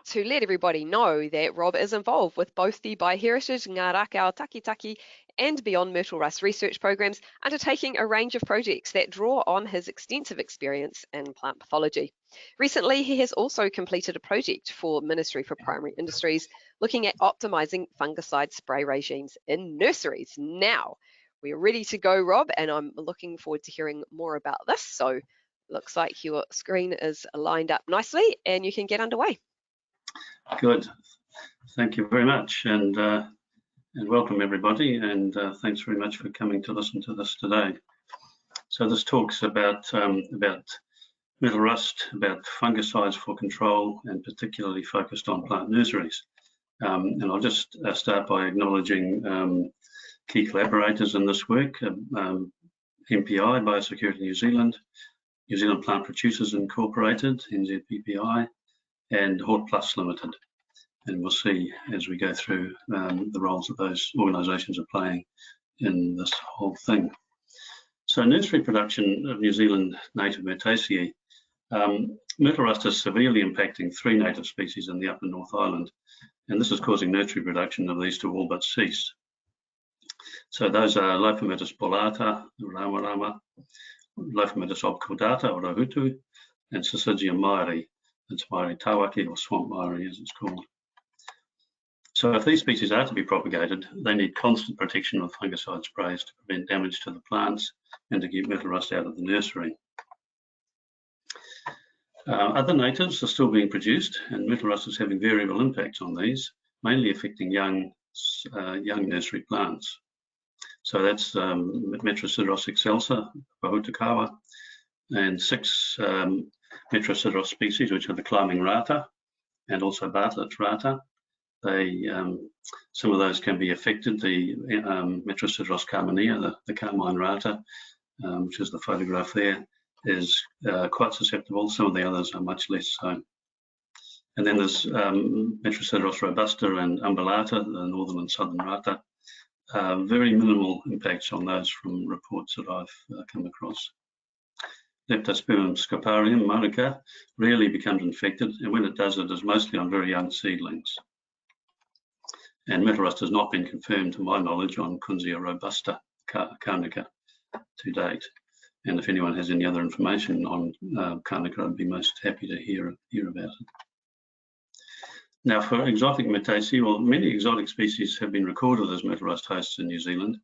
to let everybody know that Rob is involved with both the By Heritage Ngā Rākau Takitaki and Beyond Myrtle Rust research programs, undertaking a range of projects that draw on his extensive experience in plant pathology. Recently, he has also completed a project for Ministry for Primary Industries, looking at optimising fungicide spray regimes in nurseries. Now, we're ready to go, Rob, and I'm looking forward to hearing more about this. So, looks like your screen is lined up nicely and you can get underway. Good. Thank you very much, and welcome everybody, and thanks very much for coming to listen to this today. So this talks about Myrtle Rust, about fungicides for control, and particularly focused on plant nurseries. And I'll just start by acknowledging key collaborators in this work: MPI, Biosecurity New Zealand Plant Producers Incorporated, NZPPI, and HortPlus Limited. And we'll see as we go through the roles that those organisations are playing in this whole thing. So nursery production of New Zealand native Myrtaceae, Myrtle Rust is severely impacting 3 native species in the Upper North Island, and this is causing nursery production of these to all but cease. So those are Lophomitis baulata, Ramarama, Lophomitis obcordata, or Rahutu, and Syzygium myri. It's myri tawaki, or swamp myri as it's called. So if these species are to be propagated, they need constant protection with fungicide sprays to prevent damage to the plants and to keep Myrtle Rust out of the nursery. Other natives are still being produced, and Myrtle Rust is having variable impacts on these, mainly affecting young nursery plants. So that's Metrosideros excelsa, Aotearoa, and 6 Metrosideros species, which are the climbing rata and also Bartlett's rata. Some of those can be affected. The Metrosideros carminea, the carmine rata, which is the photograph there, is quite susceptible. Some of the others are much less so. And then there's Metrosideros robusta and umbellata, the northern and southern rata. Very minimal impacts on those from reports that I've come across. Leptospermum scoparium, Monica, rarely becomes infected, and when it does, it is mostly on very young seedlings. And Myrtle Rust has not been confirmed, to my knowledge, on Kunzia robusta carnica to date. And if anyone has any other information on carnica, I'd be most happy to hear about it. Now, for exotic Myrtaceae, well, many exotic species have been recorded as Myrtle Rust hosts in New Zealand,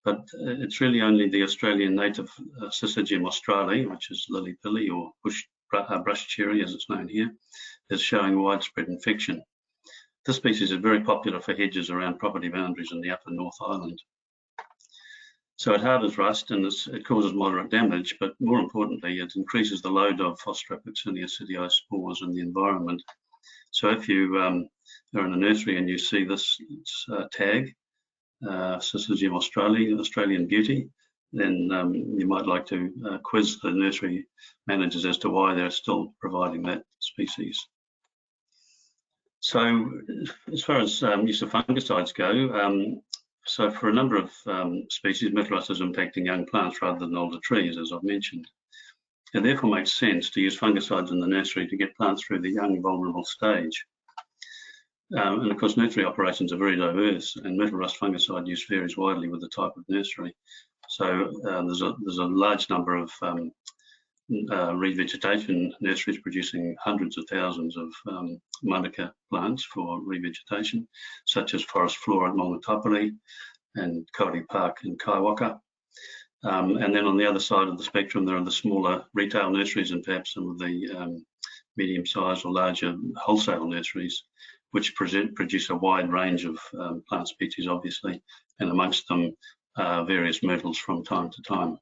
but it's really only the Australian native Syzygium australe, which is lily pilly or brush cherry as it's known here, is showing widespread infection. This species is very popular for hedges around property boundaries in the Upper North Island. So it harbours rust and it causes moderate damage, but more importantly, it increases the load of Phosphopixinia citio spores in the environment. So if you are in a nursery and you see this tag, Syzygium australe, Australian beauty, then you might like to quiz the nursery managers as to why they're still providing that species. So as far as use of fungicides go, so for a number of species, Myrtle Rust is impacting young plants rather than older trees, as I've mentioned. It therefore makes sense to use fungicides in the nursery to get plants through the young vulnerable stage. And of course, nursery operations are very diverse, and Myrtle Rust fungicide use varies widely with the type of nursery. So there's a large number of revegetation nurseries producing hundreds of thousands of manuka plants for revegetation, such as Forest Flora at Maungataupiri and Kauri Park in Kaiwaka. And then on the other side of the spectrum, there are the smaller retail nurseries and perhaps some of the medium-sized or larger wholesale nurseries, which produce a wide range of plant species, obviously, and amongst them various myrtles from time to time.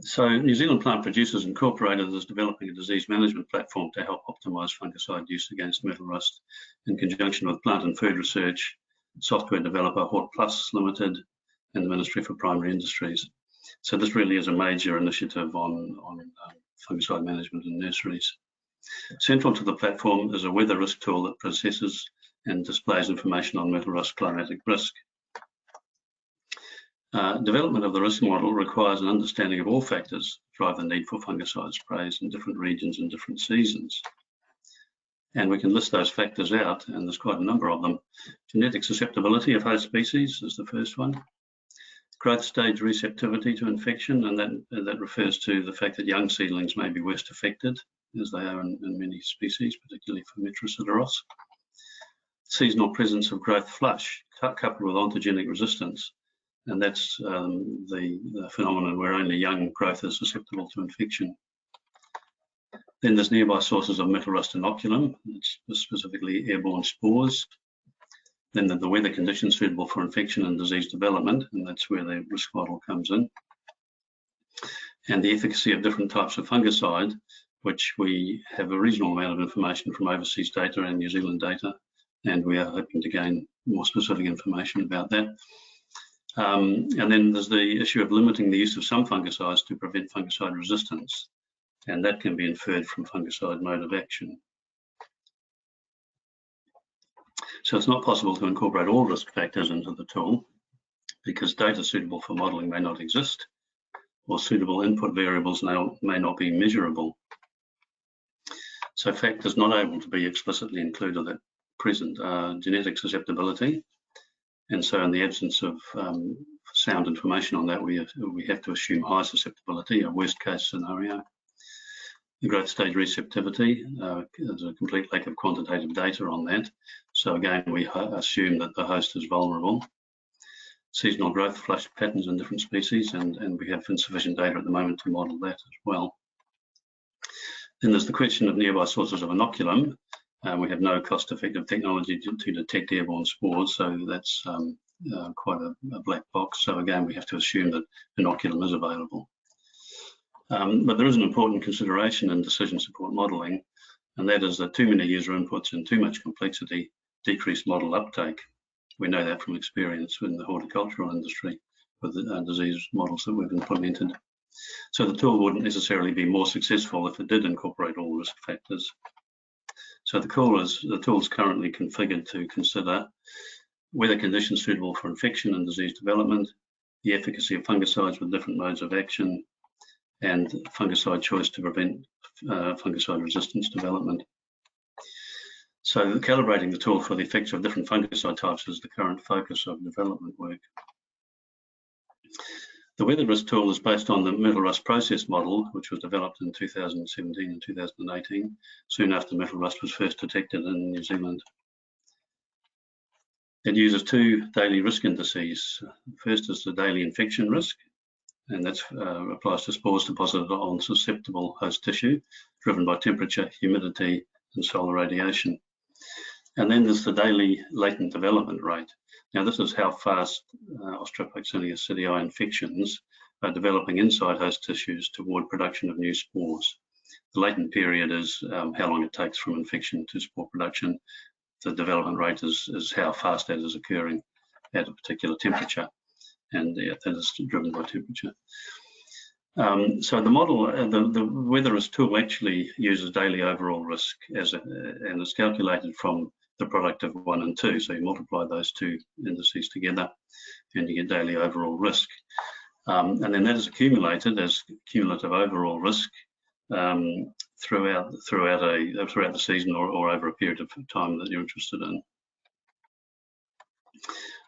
So New Zealand Plant Producers Incorporated is developing a disease management platform to help optimise fungicide use against Myrtle Rust in conjunction with plant and food research, software developer HortPlus Limited, and the Ministry for Primary Industries. So this really is a major initiative on fungicide management in nurseries. Central to the platform is a weather risk tool that processes and displays information on Myrtle Rust climatic risk. Development of the risk model requires an understanding of all factors that drive the need for fungicide sprays in different regions and different seasons. And we can list those factors out, and there's quite a number of them. Genetic susceptibility of host species is the first one. Growth stage receptivity to infection, and that refers to the fact that young seedlings may be worst affected, as they are in many species, particularly for Aotearoa. Seasonal presence of growth flush, coupled with ontogenic resistance, and that's the phenomenon where only young growth is susceptible to infection. Then there's nearby sources of Myrtle Rust inoculum, it's specifically airborne spores. Then the weather conditions suitable for infection and disease development, and that's where the risk model comes in. And the efficacy of different types of fungicide, which we have a reasonable amount of information from overseas data and New Zealand data, and we are hoping to gain more specific information about that. And then there's the issue of limiting the use of some fungicides to prevent fungicide resistance, and that can be inferred from fungicide mode of action. So it's not possible to incorporate all risk factors into the tool because data suitable for modelling may not exist, or suitable input variables may not be measurable. So factors not able to be explicitly included at present are genetic susceptibility, and so in the absence of sound information on that, we have to assume high susceptibility, a worst case scenario. The growth stage receptivity, there's a complete lack of quantitative data on that. So again, we assume that the host is vulnerable. Seasonal growth flush patterns in different species, and we have insufficient data at the moment to model that as well. Then there's the question of nearby sources of inoculum. We have no cost-effective technology to detect airborne spores, so that's quite a black box. So again, we have to assume that inoculum is available. But there is an important consideration in decision support modelling, and that is that too many user inputs and too much complexity decrease model uptake. We know that from experience in the horticultural industry with the disease models that we've implemented. So the tool wouldn't necessarily be more successful if it did incorporate all risk factors. So the tool is currently configured to consider weather conditions suitable for infection and disease development, the efficacy of fungicides with different modes of action, and fungicide choice to prevent fungicide resistance development. So calibrating the tool for the effects of different fungicide types is the current focus of development work. The weather risk tool is based on the Myrtle Rust process model, which was developed in 2017 and 2018, soon after Myrtle Rust was first detected in New Zealand. It uses two daily risk indices. First is the daily infection risk, and that applies to spores deposited on susceptible host tissue, driven by temperature, humidity, and solar radiation. And then there's the daily latent development rate. Now, this is how fast Australopyxenia acidii infections are developing inside host tissues toward production of new spores. The latent period is how long it takes from infection to spore production. The development rate is how fast that is occurring at a particular temperature, and that is driven by temperature. So the model, the weather risk tool actually uses daily overall risk and is calculated from the product of 1 and 2. So you multiply those two indices together and you get daily overall risk. And then that is accumulated as cumulative overall risk throughout the season or over a period of time that you're interested in.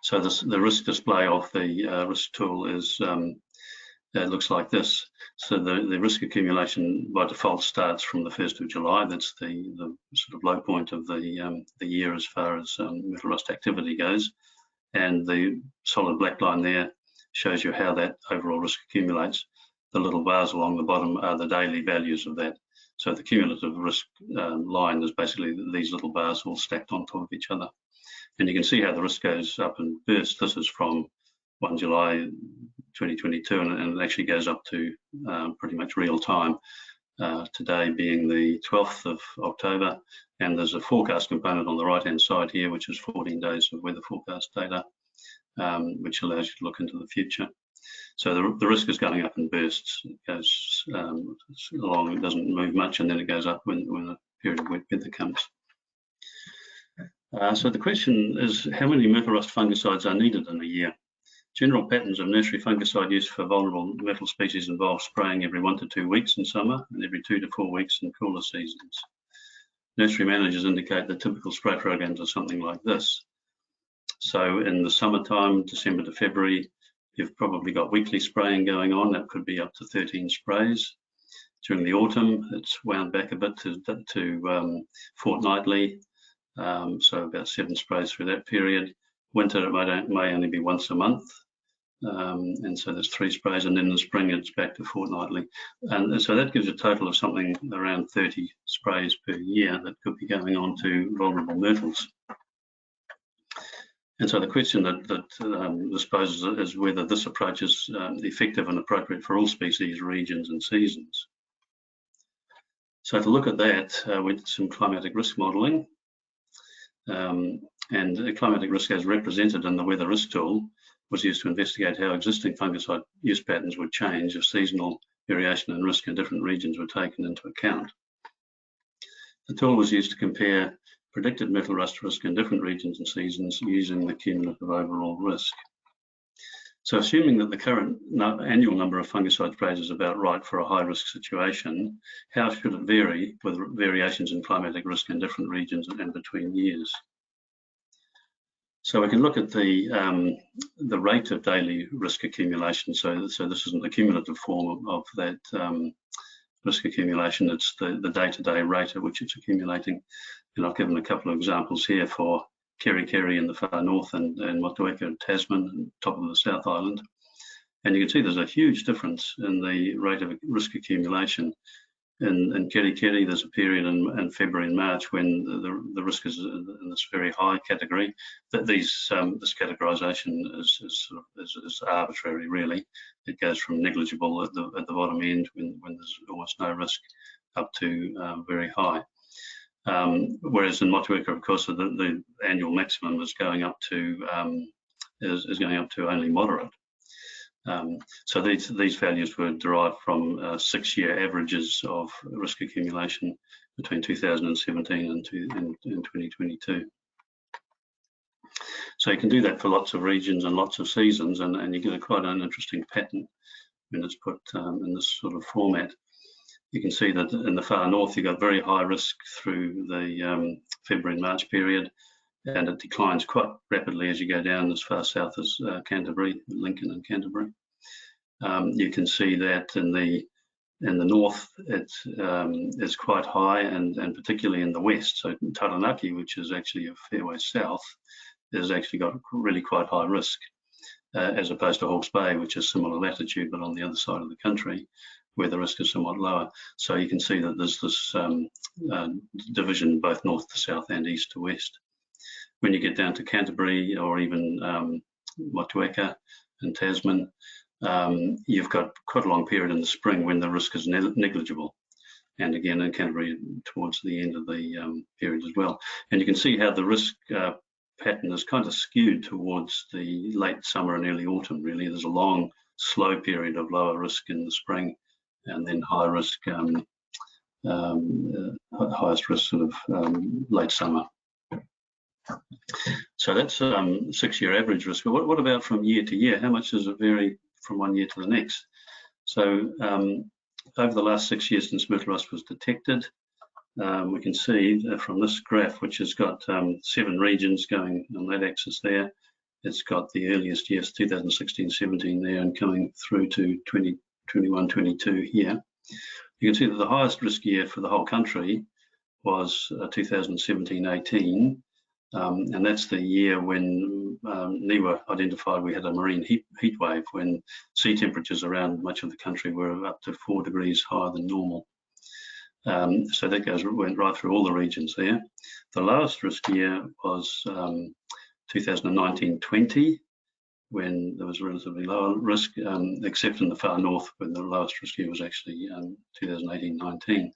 So the risk display of the risk tool is it looks like this. So the risk accumulation by default starts from the 1st of July. That's the sort of low point of the year as far as Myrtle Rust activity goes. And the solid black line there shows you how that overall risk accumulates. The little bars along the bottom are the daily values of that. So the cumulative risk line is basically these little bars all stacked on top of each other. And you can see how the risk goes up in bursts. This is from 1 July 2022, and it actually goes up to pretty much real time, today being the 12th of October, and there's a forecast component on the right hand side here, which is 14 days of weather forecast data, which allows you to look into the future. So the risk is going up in bursts. It goes along, it doesn't move much, and then it goes up when a period of wet weather comes. So the question is, how many Myrtle Rust fungicides are needed in a year? General patterns of nursery fungicide use for vulnerable myrtle species involve spraying every 1 to 2 weeks in summer and every 2 to 4 weeks in cooler seasons. nursery managers indicate the typical spray programs are something like this. So in the summertime, December to February, you've probably got weekly spraying going on. That could be up to 13 sprays. During the autumn, it's wound back a bit to fortnightly, so about 7 sprays through that period. Winter, it may only be once a month, and so there's 3 sprays, and then in the spring it's back to fortnightly. And so that gives a total of something around 30 sprays per year that could be going on to vulnerable myrtles. And so the question that this poses is whether this approach is effective and appropriate for all species, regions and seasons. So to look at that, we did some climatic risk modelling, and the climatic risk as represented in the weather risk tool was used to investigate how existing fungicide use patterns would change if seasonal variation in risk in different regions were taken into account. The tool was used to compare predicted myrtle rust risk in different regions and seasons using the cumulative overall risk. So assuming that the current annual number of fungicide sprays is about right for a high risk situation, how should it vary with variations in climatic risk in different regions and between years? So we can look at the rate of daily risk accumulation. So this isn't the cumulative form of that risk accumulation, it's the day-to-day rate at which it's accumulating. And I've given a couple of examples here for Kerikeri in the far north and Motueka in Tasman, and top of the South Island. And you can see there's a huge difference in the rate of risk accumulation. In Kerikeri, there's a period in February and March when the risk is in this very high category. That this categorisation is arbitrary, really. It goes from negligible at the bottom end when there's almost no risk up to very high. Whereas in Motueka, of course, the annual maximum is going up to only moderate. So these values were derived from 6-year averages of risk accumulation between 2017 and 2022. So you can do that for lots of regions and lots of seasons, and you get quite an interesting pattern when it's put in this sort of format. You can see that in the far north, you've got very high risk through the February and March period, and it declines quite rapidly as you go down as far south as Canterbury, Lincoln and Canterbury. You can see that in the north, it's quite high, and particularly in the west. So Taranaki, which is actually a fair way south, has actually got really quite high risk, as opposed to Hawke's Bay, which is similar latitude, but on the other side of the country, where the risk is somewhat lower. So you can see that there's this division both north to south and east to west. When you get down to Canterbury or even Motueka and Tasman, you've got quite a long period in the spring when the risk is negligible. And again, in Canterbury towards the end of the period as well. And you can see how the risk pattern is kind of skewed towards the late summer and early autumn, really. There's a long, slow period of lower risk in the spring, and then high risk, highest risk sort of late summer. So that's 6-year average risk. But what about from year to year? How much does it vary from one year to the next? So over the last 6 years since myrtle rust was detected, we can see from this graph, which has got 7 regions going on that axis there, it's got the earliest years, 2016-17 there, and coming through to 2021-22 here. You can see that the highest risk year for the whole country was 2017-18, and that's the year when NIWA identified we had a marine heat wave, when sea temperatures around much of the country were up to 4 degrees higher than normal. So that went right through all the regions there. The lowest risk year was 2019-20, when there was relatively lower risk, except in the far north, when the lowest risk year was actually 2018-19.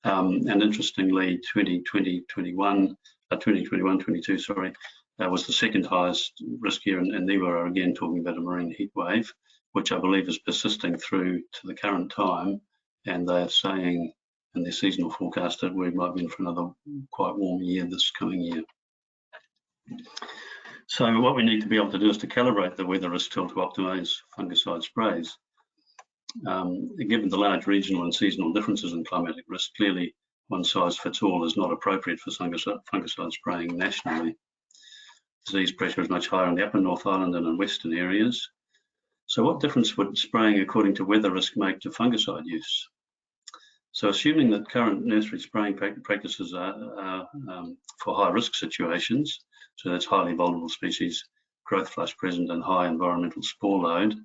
And interestingly, 2021-22, sorry, was the second highest risk year, and NIWA are again talking about a marine heat wave, which I believe is persisting through to the current time, and they're saying in their seasonal forecast that we might be in for another quite warm year this coming year. So what we need to be able to do is to calibrate the weather risk tool to optimise fungicide sprays. Given the large regional and seasonal differences in climatic risk, clearly one size fits all is not appropriate for fungicide spraying nationally. Disease pressure is much higher in the upper North Island than in western areas. So what difference would spraying according to weather risk make to fungicide use? So assuming that current nursery spraying practices are for high risk situations, so that's highly vulnerable species, growth flush present and high environmental spore load,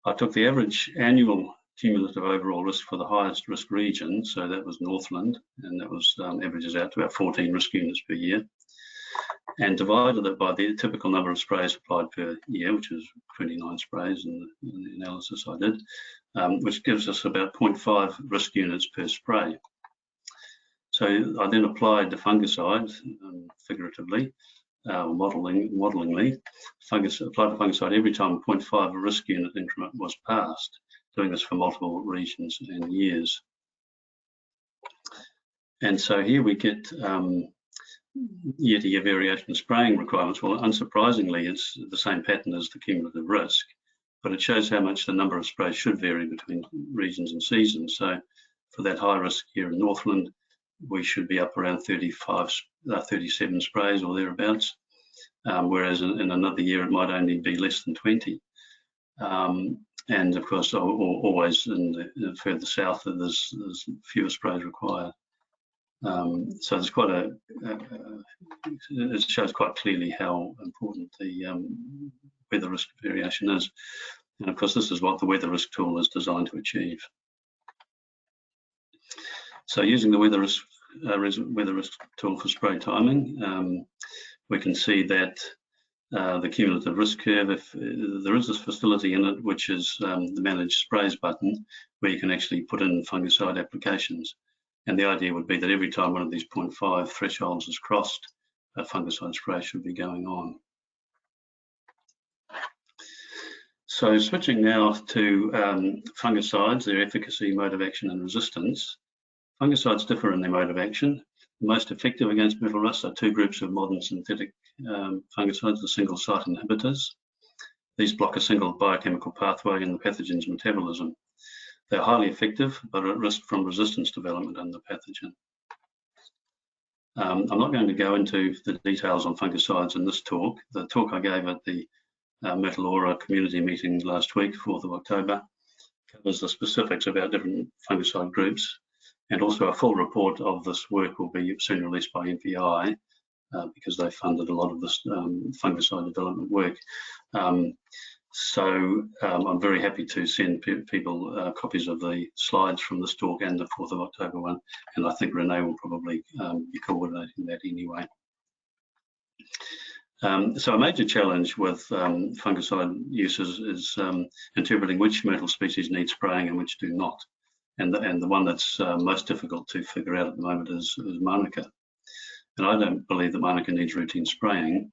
I took the average annual cumulative overall risk for the highest risk region, so that was Northland, and that was averages out to about 14 risk units per year, and divided it by the typical number of sprays applied per year, which is 29 sprays in the analysis I did, which gives us about 0.5 risk units per spray. So I then applied the fungicide, figuratively, modelingly, applied the fungicide every time a 0.5 risk unit increment was passed, doing this for multiple regions and years. And so here we get year-to-year variation in spraying requirements. Well, unsurprisingly, it's the same pattern as the cumulative risk, but it shows how much the number of sprays should vary between regions and seasons. So for that high risk here in Northland, we should be up around 37 sprays or thereabouts, whereas in another year it might only be less than 20. And of course, always in the further south, there's fewer sprays required. So there's quite it shows quite clearly how important the weather risk variation is. And of course, this is what the weather risk tool is designed to achieve. So using the weather risk tool for spray timing, we can see that the cumulative risk curve, if there is this facility in it, which is the manage sprays button, where you can actually put in fungicide applications. And the idea would be that every time one of these 0.5 thresholds is crossed, a fungicide spray should be going on. So switching now to fungicides, their efficacy, mode of action and resistance. Fungicides differ in their mode of action. The most effective against myrtle rust are two groups of modern synthetic fungicides, the single site inhibitors. These block a single biochemical pathway in the pathogen's metabolism. They're highly effective, but are at risk from resistance development in the pathogen. I'm not going to go into the details on fungicides in this talk. The talk I gave at the Aotearoa community meeting last week, 4th of October, covers the specifics about different fungicide groups, and also a full report of this work will be soon released by NPI because they funded a lot of this fungicide development work. So I'm very happy to send people copies of the slides from this talk and the 4th of October one, and I think Renee will probably be coordinating that anyway. So a major challenge with fungicide uses is interpreting which myrtle species need spraying and which do not. And the one that's most difficult to figure out at the moment is Manuka. And I don't believe that Manuka needs routine spraying,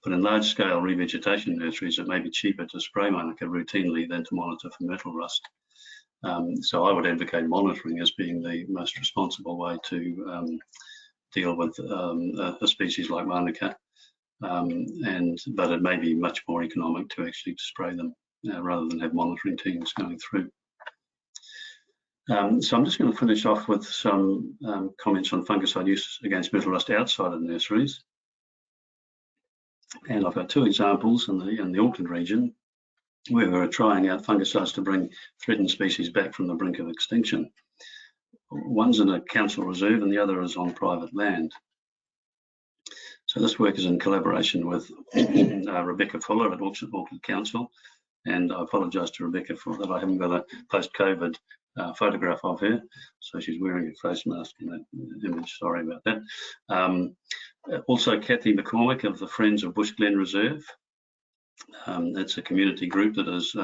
but in large-scale revegetation nurseries, it may be cheaper to spray Manuka routinely than to monitor for myrtle rust. So I would advocate monitoring as being the most responsible way to deal with a species like Manuka, but it may be much more economic to actually spray them rather than have monitoring teams going through. So I'm just going to finish off with some comments on fungicide use against myrtle rust outside of nurseries. And I've got two examples in the Auckland region where we're trying out fungicides to bring threatened species back from the brink of extinction. One's in a council reserve and the other is on private land. So this work is in collaboration with Rebecca Fuller at Auckland Council, and I apologise to Rebecca for that I haven't got a post-COVID photograph of her, so she's wearing a face mask in that image, sorry about that. Also Kathy McCormick of the Friends of Bush Glen Reserve. That's a community group that is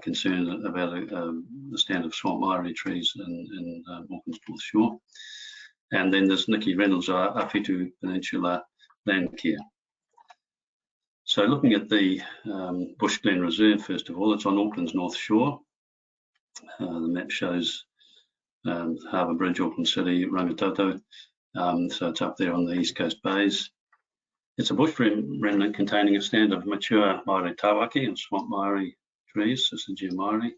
concerned about the stand of swamp myri trees in Auckland's North Shore. And then there's Nikki Reynolds, Awhitu Peninsula Land Care. So looking at the Bush Glen Reserve, first of all, it's on Auckland's North Shore. The map shows Harbour Bridge, Auckland City, Rangitoto. So it's up there on the East Coast Bays. It's a bush remnant containing a stand of mature myri tawaki and swamp myri trees, Syzygia myri,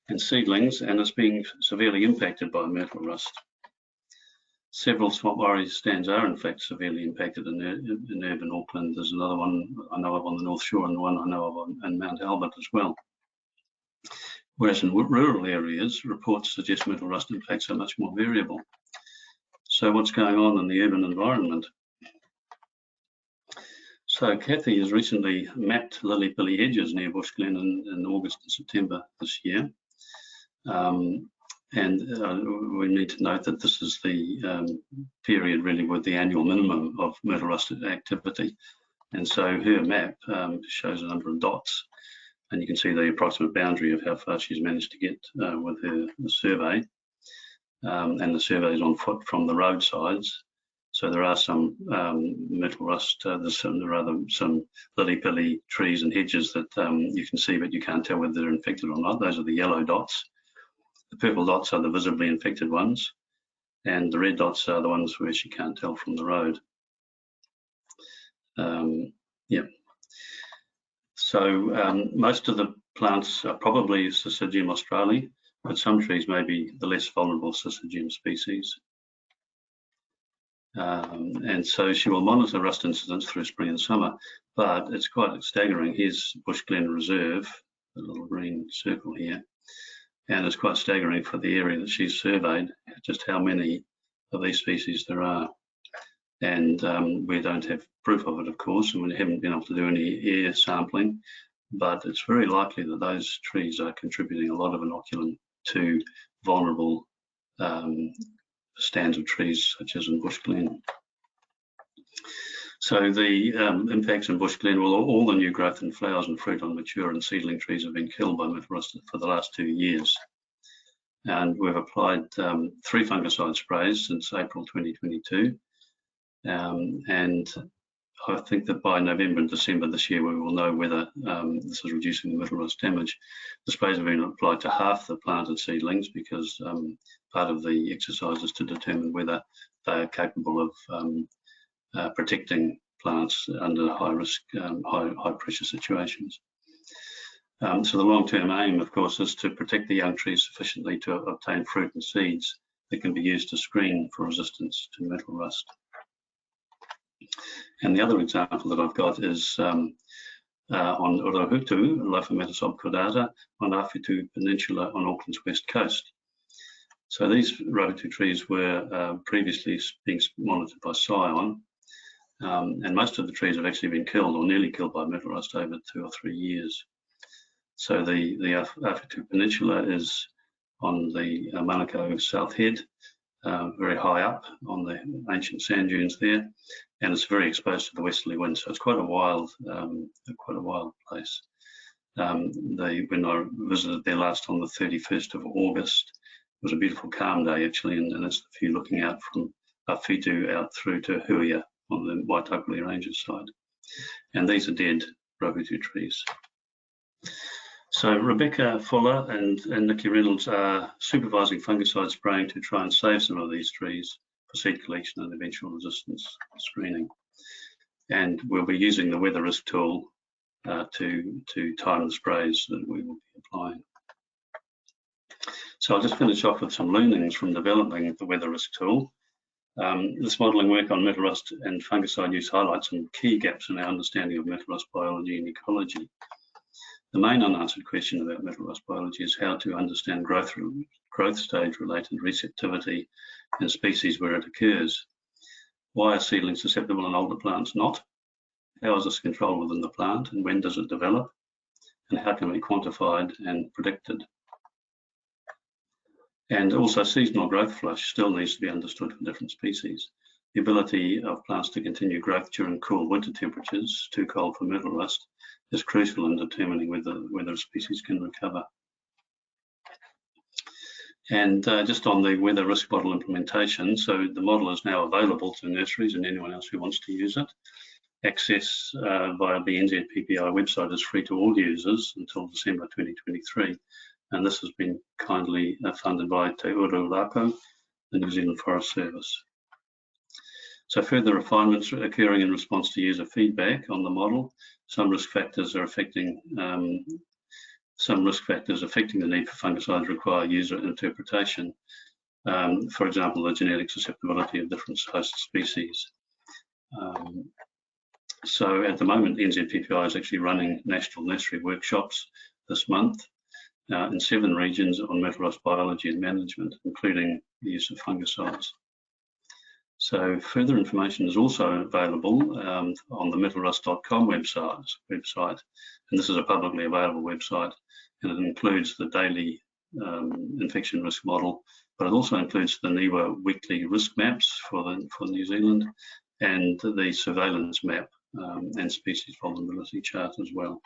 and seedlings, and it's being severely impacted by myrtle rust. Several swamp worry stands are in fact severely impacted in urban Auckland. There's another one I know of on the North Shore and one I know of in Mount Albert as well. Whereas in rural areas, reports suggest myrtle rust impacts are much more variable. So what's going on in the urban environment? So Kathy has recently mapped lily-pilly hedges near Bush Glen in August and September this year. We need to note that this is the period really with the annual minimum of myrtle rust activity. And so her map shows a number of dots, and you can see the approximate boundary of how far she's managed to get with her survey. And the survey is on foot from the roadsides. So there are some myrtle rust, there are some lily-pilly trees and hedges that you can see, but you can't tell whether they're infected or not. Those are the yellow dots. The purple dots are the visibly infected ones, and the red dots are the ones where she can't tell from the road. So most of the plants are probably Syzygium australe, but some trees may be the less vulnerable Syzygium species. And so she will monitor rust incidents through spring and summer, but it's quite staggering. Here's Bush Glen Reserve, the little green circle here, and it's quite staggering for the area that she's surveyed, just how many of these species there are. And we don't have proof of it, of course, and we haven't been able to do any air sampling, but it's very likely that those trees are contributing a lot of inoculant to vulnerable stands of trees, such as in Bush Glen. So the impacts in Bush Glen, well, all the new growth and flowers and fruit on mature and seedling trees have been killed by myrtle rust for the last 2 years. And we've applied 3 fungicide sprays since April 2022. And I think that by November and December this year, we will know whether this is reducing the myrtle rust damage. The sprays have been applied to half the planted seedlings because part of the exercise is to determine whether they are capable of protecting plants under high risk, high pressure situations. So the long-term aim, of course, is to protect the young trees sufficiently to obtain fruit and seeds that can be used to screen for resistance to myrtle rust. And the other example that I've got is on Orohutu, Lophometasop cordata, on Awhitu Peninsula on Auckland's west coast. So these Rohutu trees were previously being monitored by Scion, and most of the trees have actually been killed or nearly killed by myrtle rust over 2 or 3 years. So the Awhitu Peninsula is on the Manukau South Head, very high up on the ancient sand dunes there, and it's very exposed to the westerly wind. So it's quite a wild place. When I visited there last on the 31st of August, it was a beautiful calm day actually, and it's the view looking out from Awhitu out through to Huia on the Waitakere Ranges side. And these are dead Rohutu trees. So Rebecca Fuller and Nikki Reynolds are supervising fungicide spraying to try and save some of these trees for seed collection and eventual resistance screening. And we'll be using the weather risk tool to time the sprays that we will be applying. So I'll just finish off with some learnings from developing the weather risk tool. This modelling work on myrtle rust and fungicide use highlights some key gaps in our understanding of myrtle rust biology and ecology. The main unanswered question about myrtle rust biology is how to understand growth stage related receptivity in species where it occurs. Why are seedlings susceptible and older plants not? How is this controlled within the plant and when does it develop? And how can it be quantified and predicted? And also seasonal growth flush still needs to be understood for different species. The ability of plants to continue growth during cool winter temperatures, too cold for myrtle rust, is crucial in determining whether a species can recover. And just on the weather risk model implementation, so the model is now available to nurseries and anyone else who wants to use it. Access via the NZPPI website is free to all users until December 2023. And this has been kindly funded by Te Uru, the New Zealand Forest Service. So further refinements are occurring in response to user feedback on the model. Some risk factors affecting the need for fungicides require user interpretation. For example, the genetic susceptibility of different host species. So at the moment, NZPPI is actually running national nursery workshops this month in 7 regions on Myrtle Rust biology and management, including the use of fungicides. So further information is also available on the myrtlerust.com website, and this is a publicly available website, and it includes the daily infection risk model, but it also includes the NIWA weekly risk maps for New Zealand, and the surveillance map and species vulnerability chart as well.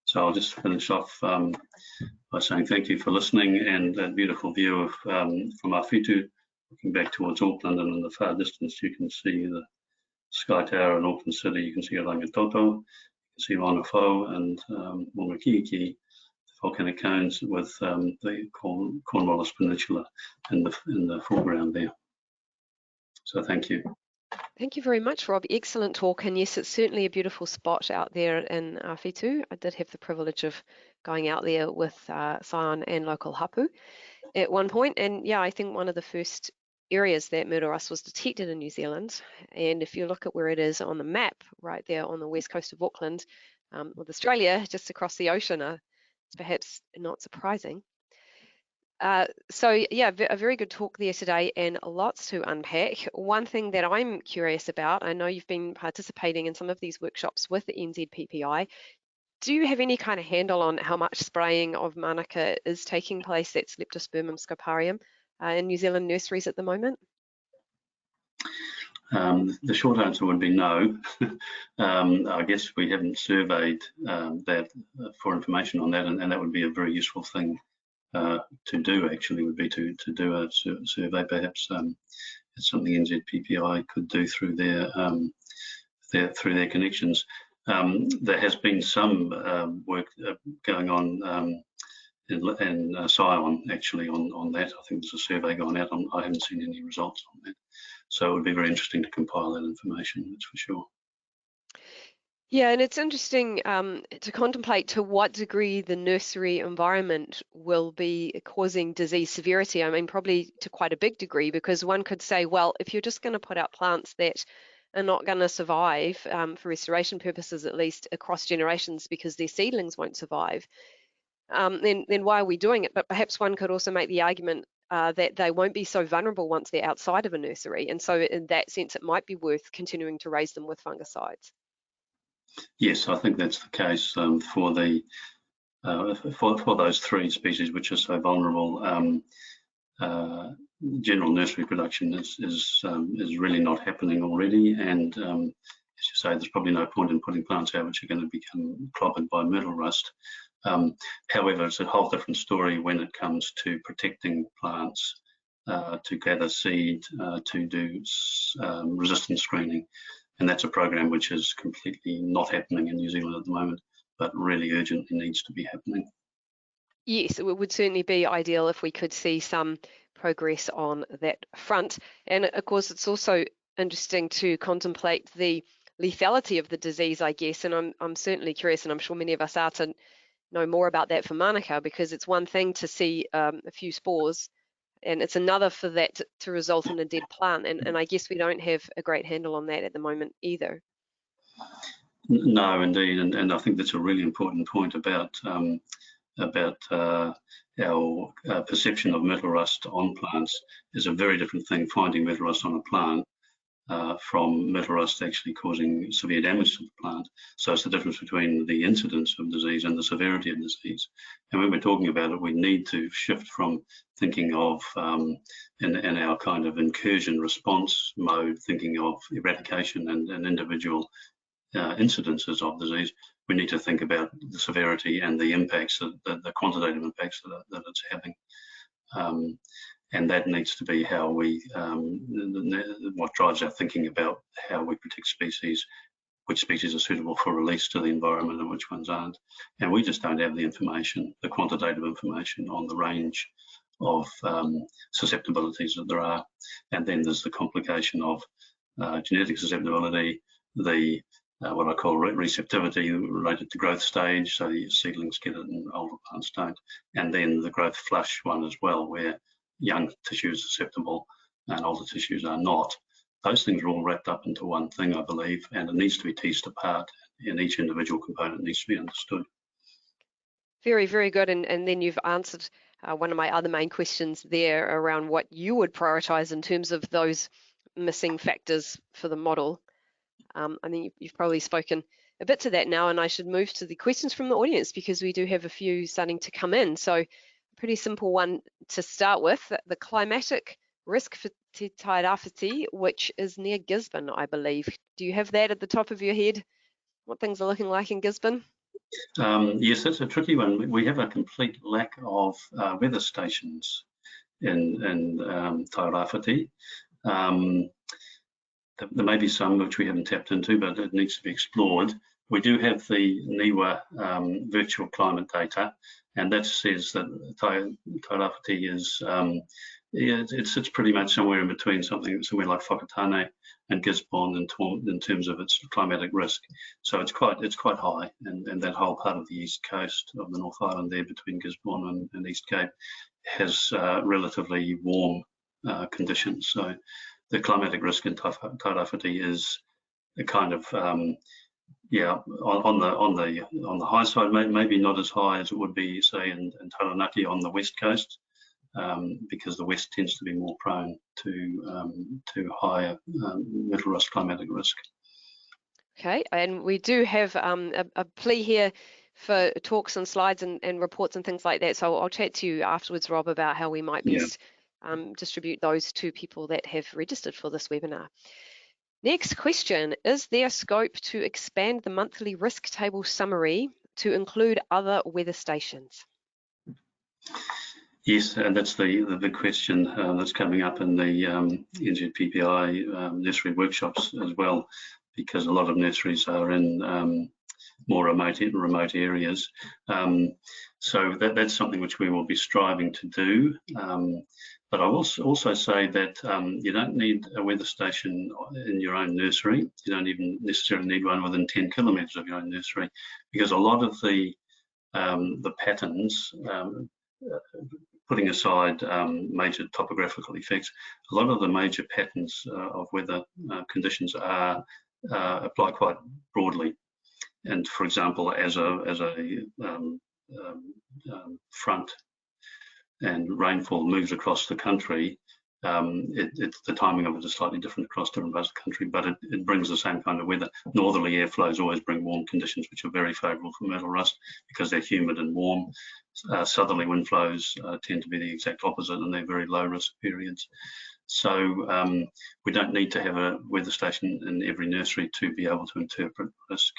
So I'll just finish off by saying thank you for listening, and that beautiful view of from Awhitu, looking back towards Auckland, and in the far distance you can see the Sky Tower in Auckland City, you can see Rangitoto, you can see Rangafo and Mongakiiki, the volcanic cones with the Cornwallis Peninsula in the foreground there. So thank you. Thank you very much, Rob. Excellent talk. And yes, it's certainly a beautiful spot out there in Awhitu. I did have the privilege of going out there with Sion and local hapu at one point. And yeah, I think one of the first areas that Myrtle Rust was detected in New Zealand. And if you look at where it is on the map, right there on the west coast of Auckland, with Australia just across the ocean, it's perhaps not surprising. So yeah, a very good talk there today, and lots to unpack. One thing that I'm curious about, I know you've been participating in some of these workshops with the NZPPI. Do you have any kind of handle on how much spraying of Manuka is taking place, that's Leptospermum scoparium, in New Zealand nurseries at the moment? The short answer would be no. I guess we haven't surveyed that for information on that, and that would be a very useful thing to do. Actually, would be to do a survey. Perhaps it's something NZPPI could do through their connections. There has been some work going on in Sion actually on that. I think there's a survey going out. I haven't seen any results on that. So it would be very interesting to compile that information, that's for sure. Yeah, and it's interesting to contemplate to what degree the nursery environment will be causing disease severity. I mean, probably to quite a big degree, because one could say, well, if you're just going to put out plants that are not going to survive, for restoration purposes at least, across generations because their seedlings won't survive, then why are we doing it? But perhaps one could also make the argument that they won't be so vulnerable once they're outside of a nursery. And so in that sense, it might be worth continuing to raise them with fungicides. Yes, I think that's the case for those 3 species which are so vulnerable. General nursery production is really not happening already, and as you say, there's probably no point in putting plants out which are going to become clobbered by Myrtle Rust. However, it's a whole different story when it comes to protecting plants, to gather seed, to do resistance screening. And that's a program which is completely not happening in New Zealand at the moment, but really urgently needs to be happening. Yes, it would certainly be ideal if we could see some progress on that front. And of course, it's also interesting to contemplate the lethality of the disease, I guess. And I'm certainly curious, and I'm sure many of us are, to know more about that for Manuka, because it's one thing to see a few spores, and it's another for that to result in a dead plant. And I guess we don't have a great handle on that at the moment either. No, indeed, and I think that's a really important point about our perception of Myrtle Rust on plants. Is a very different thing finding Myrtle Rust on a plant from Myrtle Rust actually causing severe damage to the plant. So it's the difference between the incidence of disease and the severity of disease. And when we're talking about it, we need to shift from thinking of, in our kind of incursion response mode, thinking of eradication and individual incidences of disease. We need to think about the severity and the impacts, the quantitative impacts that it's having. And that needs to be how we, what drives our thinking about how we protect species, which species are suitable for release to the environment and which ones aren't. And we just don't have the information, the quantitative information on the range of susceptibilities that there are. And then there's the complication of genetic susceptibility, the what I call receptivity related to growth stage, so your seedlings get it and older plants don't. And then the growth flush one as well, where young tissue is susceptible and older tissues are not. Those things are all wrapped up into one thing, I believe, and it needs to be teased apart, and each individual component needs to be understood. Very, very good. And then you've answered one of my other main questions there around what you would prioritize in terms of those missing factors for the model. I think you've probably spoken a bit to that now, and I should move to the questions from the audience because we do have a few starting to come in. So a pretty simple one to start with, the climatic risk for Te Tairawhiti, which is near Gisborne, I believe. Do you have that at the top of your head? What things are looking like in Gisborne? Yes, that's a tricky one. We have a complete lack of weather stations in Tairawhiti. There may be some which we haven't tapped into, but it needs to be explored. We do have the NIWA virtual climate data, and that says that Tairawhiti is, it sits pretty much somewhere in between somewhere like Whakatane and Gisborne in terms of its climatic risk. So it's quite high, and that whole part of the east coast of the North Island there between Gisborne and East Cape has relatively warm conditions. So the climatic risk in Tairawhiti is a kind of on the high side, maybe not as high as it would be, say, in Taranaki on the west coast, because the west tends to be more prone to higher Myrtle Rust climatic risk. Okay, and we do have a plea here for talks and slides and reports and things like that. So I'll chat to you afterwards, Rob, about how we might best distribute those to people that have registered for this webinar. Next question, is there scope to expand the monthly risk table summary to include other weather stations? Yes, and that's the big question that's coming up in the NZPPI nursery workshops as well, because a lot of nurseries are in more remote areas. So that's something which we will be striving to do. But I will also say that you don't need a weather station in your own nursery. You don't even necessarily need one within 10 kilometres of your own nursery, because a lot of the patterns, putting aside major topographical effects, a lot of the major patterns of weather conditions apply quite broadly. And for example, as a front and rainfall moves across the country, the timing of it is slightly different across different parts of the country, but it brings the same kind of weather. Northerly airflows always bring warm conditions, which are very favourable for Myrtle Rust because they're humid and warm. Southerly wind flows tend to be the exact opposite, and they're very low risk periods. So we don't need to have a weather station in every nursery to be able to interpret risk,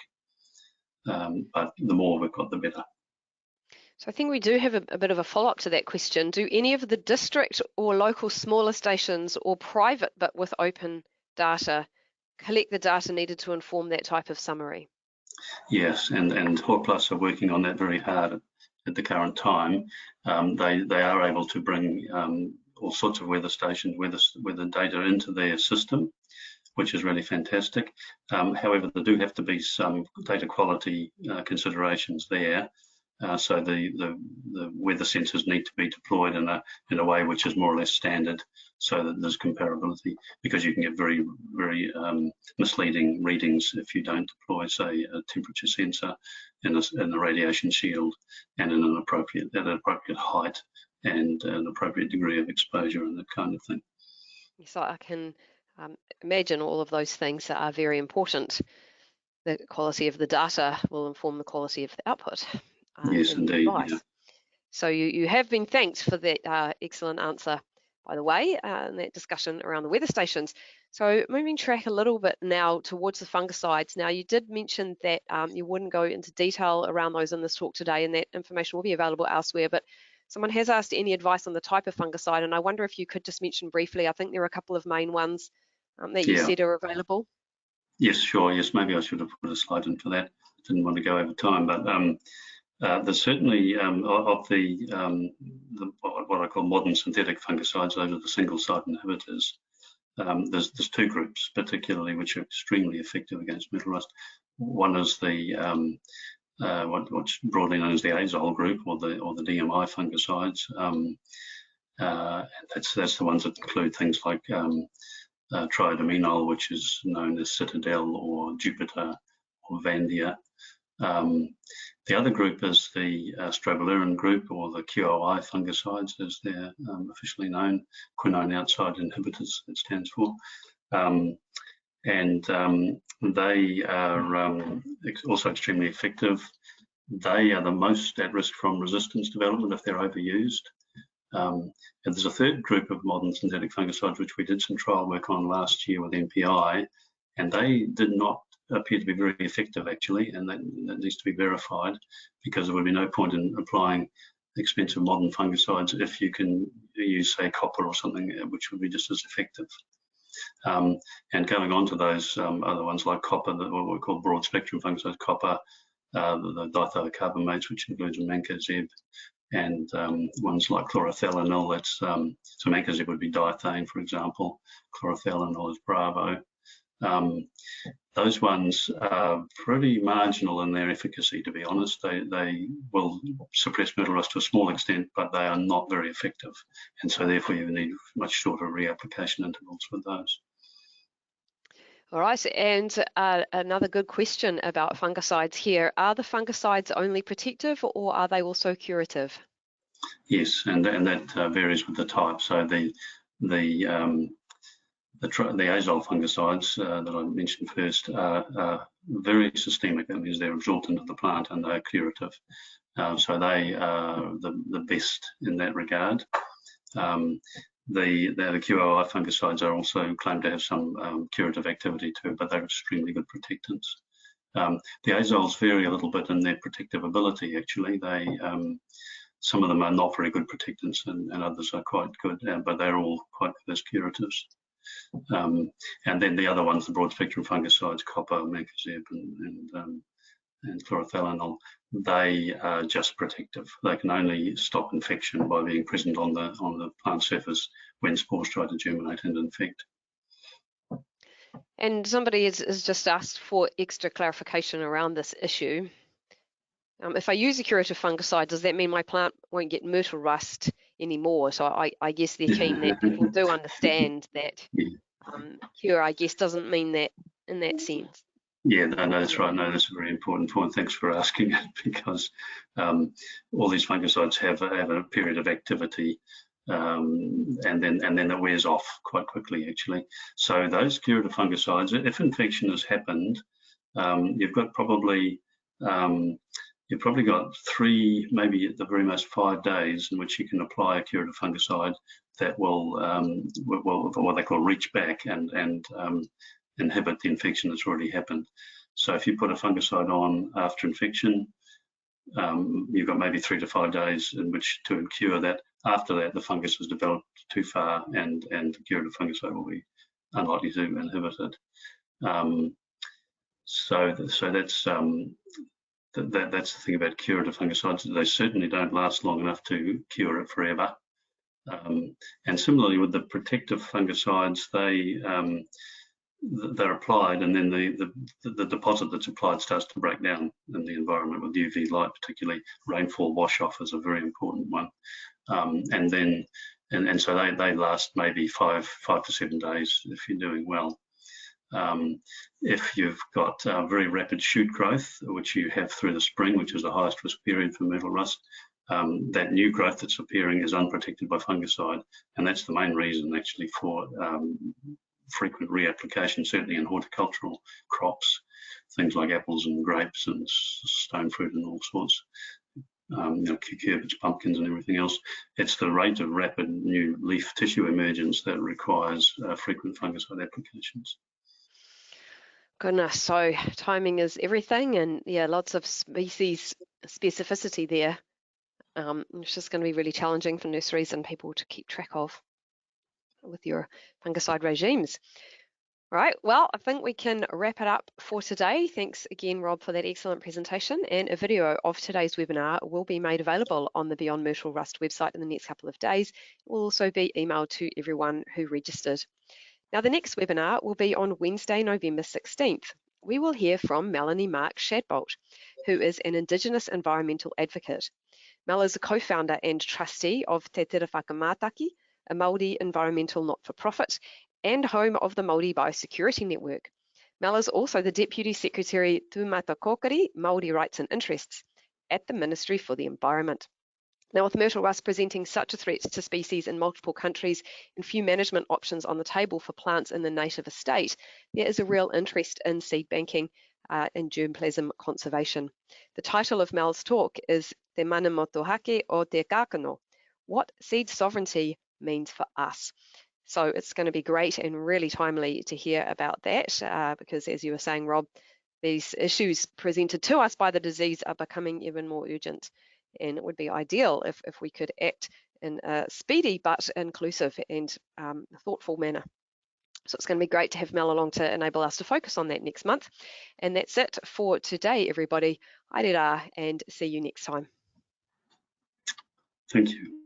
but the more we've got, the better. So I think we do have a bit of a follow-up to that question. Do any of the district or local smaller stations or private but with open data collect the data needed to inform that type of summary? Yes, and HortPlus are working on that very hard at the current time. They are able to bring all sorts of weather stations, weather data into their system, which is really fantastic. However, there do have to be some data quality considerations there. So the weather sensors need to be deployed in a way which is more or less standard, so that there's comparability, because you can get very misleading readings if you don't deploy, say, a temperature sensor in a radiation shield and at an appropriate height and an appropriate degree of exposure and that kind of thing. So I can imagine all of those things that are very important. The quality of the data will inform the quality of the output. Yes, indeed. Yeah. So you have been thanked for that excellent answer, by the way, in that discussion around the weather stations. So moving track a little bit now towards the fungicides. Now, you did mention that you wouldn't go into detail around those in this talk today, and that information will be available elsewhere, but someone has asked any advice on the type of fungicide, and I wonder if you could just mention briefly. I think there are a couple of main ones that you said are available. Yes, sure. Yes, maybe I should have put a slide in for that. Didn't want to go over time, but there's certainly of what I call modern synthetic fungicides, those are the single site inhibitors. There's two groups particularly which are extremely effective against Myrtle Rust. One is the what's broadly known as the azole group, or the DMI fungicides. That's the ones that include things like triadimenol, which is known as Citadel or Jupiter or Vandia. The other group is the strobilurin group, or the QOI fungicides as they're officially known, quinone outside inhibitors it stands for. They are also extremely effective. They are the most at risk from resistance development if they're overused. And there's a third group of modern synthetic fungicides which we did some trial work on last year with MPI, and they did not appear to be very effective actually, and that needs to be verified, because there would be no point in applying expensive modern fungicides if you can use, say, copper or something, which would be just as effective. And going on to those other ones like copper, what we call broad spectrum fungicides, copper, the dithiocarbamates, which includes mancozeb, and ones like chlorothalonil, that's so mancozeb would be diethane, for example, chlorothalonil is Bravo. Those ones are pretty marginal in their efficacy, to be honest. They will suppress myrtle rust to a small extent, but they are not very effective, and so therefore you need much shorter reapplication intervals with those. All right, and another good question about fungicides here. Are the fungicides only protective, or are they also curative? Yes, and that varies with the type. So the azole fungicides that I mentioned first are very systemic. That means they're absorbed into the plant and they're curative. So they are the best in that regard. The QOI fungicides are also claimed to have some curative activity too, but they're extremely good protectants. The azoles vary a little bit in their protective ability. Actually, some of them are not very good protectants, and others are quite good, but they're all quite good as curatives. And then the other ones, the broad spectrum fungicides, copper, mancozeb, and chlorothalonil, they are just protective. They can only stop infection by being present on the plant surface when spores try to germinate and infect. And somebody has just asked for extra clarification around this issue. If I use a curative fungicide, does that mean my plant won't get myrtle rust anymore? So I guess they're keen that people do understand that cure, I guess, doesn't mean that in that sense. Yeah, no, that's right. No, that's a very important point. Thanks for asking it, because all these fungicides have a period of activity, and then it wears off quite quickly, actually. So those curative fungicides, if infection has happened, you've probably got 3, maybe at the very most 5 days in which you can apply a curative fungicide that will what they call reach back and inhibit the infection that's already happened. So if you put a fungicide on after infection, you've got maybe 3 to 5 days in which to cure that. After that, the fungus has developed too far, and the curative fungicide will be unlikely to inhibit it. So that's the thing about curative fungicides. They certainly don't last long enough to cure it forever. And similarly with the protective fungicides, they're applied, and then the deposit that's applied starts to break down in the environment with UV light, particularly rainfall wash off is a very important one. And so they last maybe 5 to 7 days if you're doing well. If you've got very rapid shoot growth, which you have through the spring, which is the highest risk period for myrtle rust, that new growth that's appearing is unprotected by fungicide, and that's the main reason actually for frequent reapplication, certainly in horticultural crops, things like apples and grapes and stone fruit and all sorts, cucurbits, pumpkins and everything else. It's the rate of rapid new leaf tissue emergence that requires frequent fungicide applications. Goodness, so timing is everything, and yeah, lots of species specificity there. It's just going to be really challenging for nurseries and people to keep track of with your fungicide regimes. All right, well, I think we can wrap it up for today. Thanks again, Rob, for that excellent presentation, and a video of today's webinar will be made available on the Beyond Myrtle Rust website in the next couple of days. It will also be emailed to everyone who registered. Now, the next webinar will be on Wednesday, November 16th. We will hear from Melanie Mark Shadbolt, who is an Indigenous environmental advocate. Mel is a co-founder and trustee of Te Tira Whakamātaki, a Māori environmental not-for-profit, and home of the Māori Biosecurity Network. Mel is also the Deputy Secretary Tūmata Kokiri, Māori Rights and Interests, at the Ministry for the Environment. Now, with Myrtle Rust presenting such a threat to species in multiple countries and few management options on the table for plants in the native estate, there is a real interest in seed banking and germplasm conservation. The title of Mel's talk is Te Mana Motuhake o Te Kākano, What Seed Sovereignty Means for Us. So it's going to be great and really timely to hear about that because, as you were saying, Rob, these issues presented to us by the disease are becoming even more urgent. And it would be ideal if we could act in a speedy but inclusive and thoughtful manner. So it's going to be great to have Mel along to enable us to focus on that next month. And that's it for today, everybody. Haere rā, and see you next time. Thank you.